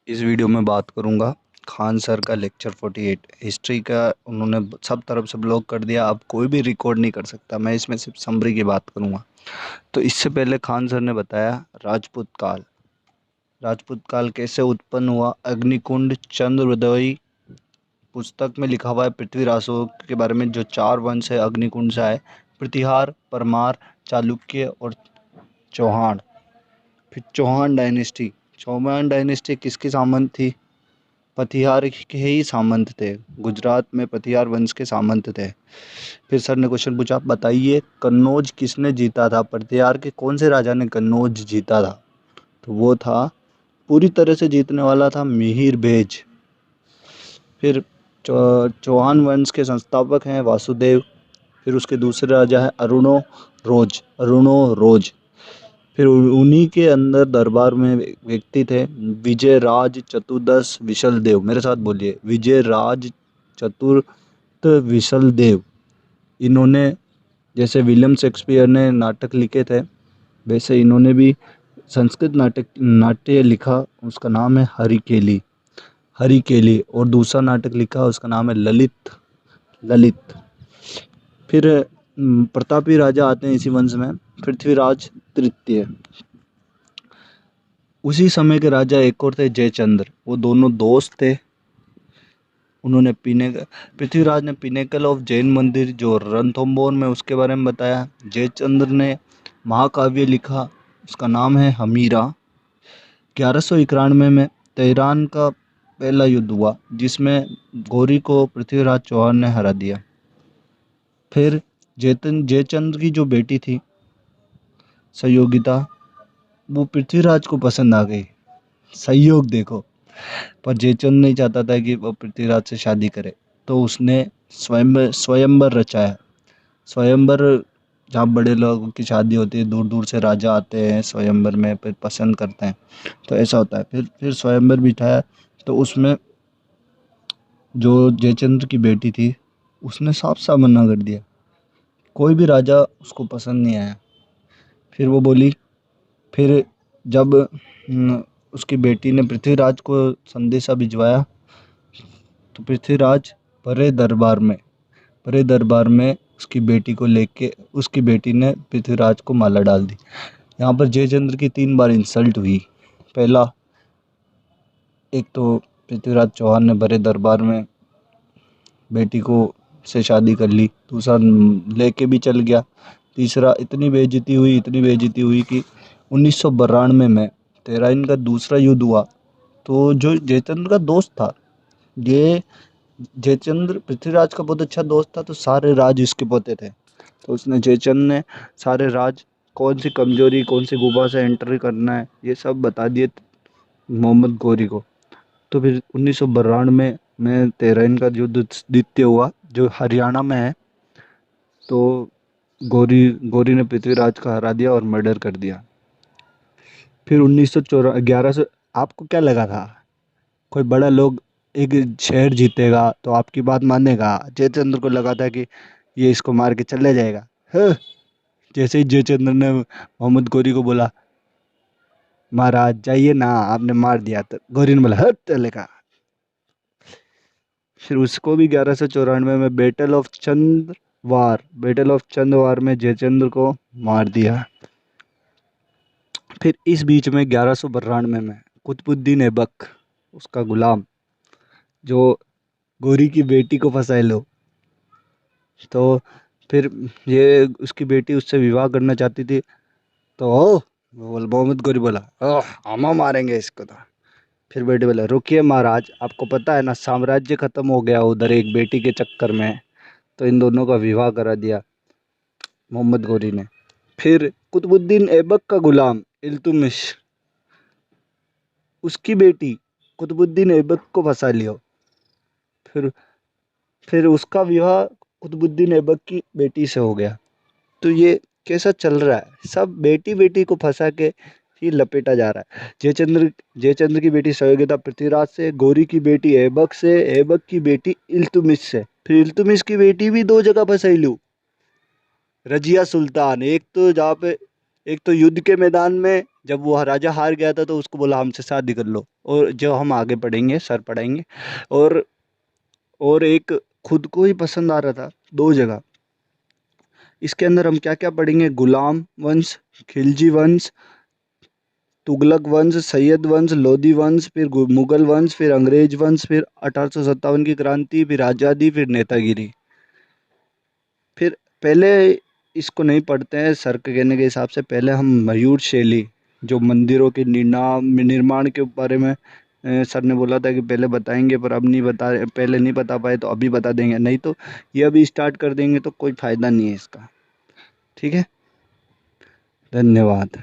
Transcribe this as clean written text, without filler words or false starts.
इस वीडियो में बात करूंगा खान सर का लेक्चर 48 हिस्ट्री का। उन्होंने सब तरफ से ब्लॉक कर दिया, अब कोई भी रिकॉर्ड नहीं कर सकता। मैं इसमें सिर्फ समरी की बात करूंगा। तो इससे पहले खान सर ने बताया राजपूत काल कैसे उत्पन्न हुआ। अग्निकुंड, चंद्रोदय पुस्तक में लिखा हुआ है पृथ्वीराजों के बारे में। जो चार वंश है अग्निकुंड से आए, प्रतिहार, परमार, चालुक्य और चौहान। फिर चौहान डायनेस्टी किसकी सामंत थी? पथियार के ही सामंत थे। गुजरात में पथियार वंश के सामंत थे। फिर सर ने क्वेश्चन पूछा, बताइए कन्नौज किसने जीता था? पथियार के कौन से राजा ने कन्नौज जीता था? तो वो था, पूरी तरह से जीतने वाला था, मिहिर भेज। फिर चौहान वंश के संस्थापक हैं वासुदेव। फिर उसके दूसरे राजा है अरुणो रोज। फिर उन्हीं के अंदर दरबार में व्यक्ति थे विजय राज चतुर्दश विशल देव। मेरे साथ बोलिए, विजय राज चतुर्थ विशल देव। इन्होंने, जैसे विलियम शेक्सपियर ने नाटक लिखे थे, वैसे इन्होंने भी संस्कृत नाट्य लिखा। उसका नाम है हरिकेली। और दूसरा नाटक लिखा, उसका नाम है ललित। फिर प्रतापी राजा आते हैं इसी वंश में, पृथ्वीराज तृतीय। उसी समय के राजा एक और थे जयचंद्र, वो दोनों दोस्त थे। उन्होंने पृथ्वीराज ने पिनेकल ऑफ जैन मंदिर जो रणथंबोर में, उसके बारे में बताया। जयचंद्र ने महाकाव्य लिखा, उसका नाम है हमीरा। 1191 में तेहरान का पहला युद्ध हुआ, जिसमें गौरी को पृथ्वीराज चौहान ने हरा दिया। फिर जयचंद्र की जो बेटी थी संयोगिता, वो पृथ्वीराज को पसंद आ गई। संयोग देखो। पर जयचंद नहीं चाहता था कि वो पृथ्वीराज से शादी करे, तो उसने स्वयंवर रचाया। स्वयंवर, जहाँ बड़े लोगों की शादी होती है, दूर दूर से राजा आते हैं स्वयंवर में, फिर पसंद करते हैं, तो ऐसा होता है। फिर स्वयंवर बिठाया, तो उसमें जो जयचंद्र की बेटी थी, उसने साफ साफ मना कर दिया। कोई भी राजा उसको पसंद नहीं आया। फिर वो बोली, फिर जब उसकी बेटी ने पृथ्वीराज को संदेशा भिजवाया, तो पृथ्वीराज परे दरबार में उसकी बेटी को लेके, उसकी बेटी ने पृथ्वीराज को माला डाल दी। यहाँ पर जयचंद्र की 3 बार इंसल्ट हुई। पहला, एक तो पृथ्वीराज चौहान ने बड़े दरबार में बेटी को से शादी कर ली, दूसरा लेके भी चल गया, तीसरा इतनी बेइज्जती हुई कि 1992 में तेहरान का दूसरा युद्ध हुआ। तो जो जयचंद्र का दोस्त था, ये जयचंद्र पृथ्वीराज का बहुत अच्छा दोस्त था, तो सारे राज इसके पोते थे। तो उसने, जयचंद्र ने सारे राज, कौन सी कमजोरी, कौन सी गुफा से एंटर करना है, ये सब बता दिए मोहम्मद गौरी को। तो फिर 1992 में तेहरान का युद्ध द्वितीय हुआ, जो हरियाणा में है। तो गौरी ने पृथ्वीराज को हरा दिया और मर्डर कर दिया। फिर 1911 से, आपको क्या लगा था कोई बड़ा लोग एक शहर जीतेगा तो आपकी बात मानेगा? जयचंद्र को लगा था कि ये इसको मार के चले जाएगा। जैसे ही जयचंद्र ने मोहम्मद गौरी को बोला, महाराज जाइए ना, आपने मार दिया, तो गौरी ने बोला हट चलेगा। फिर उसको भी 1194 में बैटल ऑफ चंदवार में जयचंद्र को मार दिया। फिर इस बीच में 1192 में कुतुबुद्दीन ऐबक, उसका गुलाम, जो गौरी की बेटी को फंसाए लो, तो फिर ये उसकी बेटी उससे विवाह करना चाहती थी। तो मोहम्मद गौरी बोला, हम मारेंगे इसको। तो फिर बेटी बोला, रुकिए महाराज, आपको पता है ना साम्राज्य खत्म हो गया उधर एक बेटी के चक्कर में। तो इन दोनों का विवाह करा दिया मोहम्मद गौरी ने। फिर कुतुबुद्दीन ऐबक का गुलाम इल्तुतमिश, उसकी बेटी कुतुबुद्दीन ऐबक को फंसा लिया। फिर फिर उसका विवाह कुतुबुद्दीन ऐबक की बेटी से हो गया। तो ये कैसा चल रहा है, सब बेटी बेटी को फंसा के ही लपेटा जा रहा है। जयचंद्र की बेटी संयोगिता पृथ्वीराज से, गौरी की बेटी ऐबक से, ऐबक की बेटी इल्तुतमिश से। फिर इल्तुतमिश की बेटी भी 2 जगह फंसाई लू। रजिया सुल्तान, एक तो जहाँ पे, एक तो युद्ध के मैदान में जब वो राजा हार गया था तो उसको बोला हमसे शादी कर लो, और जो हम आगे पढ़ेंगे सर पढ़ाएंगे। और एक खुद को ही पसंद आ रहा था दो जगह। इसके अंदर हम क्या क्या पढ़ेंगे, गुलाम वंश, खिलजी वंश, तुगलक वंश, सैयद वंश, लोधी वंश, फिर मुगल वंश, फिर अंग्रेज वंश, फिर 1857 की क्रांति, फिर आज़ादी, फिर नेतागिरी। फिर पहले इसको नहीं पढ़ते हैं, सर के कहने के हिसाब से पहले हम मयूर शैली, जो मंदिरों के निर्माण के बारे में सर ने बोला था कि पहले बताएंगे, पर अब नहीं बता, पहले नहीं बता पाए तो अभी बता देंगे, नहीं तो ये अभी स्टार्ट कर देंगे तो कोई फायदा नहीं है इसका। ठीक है, धन्यवाद।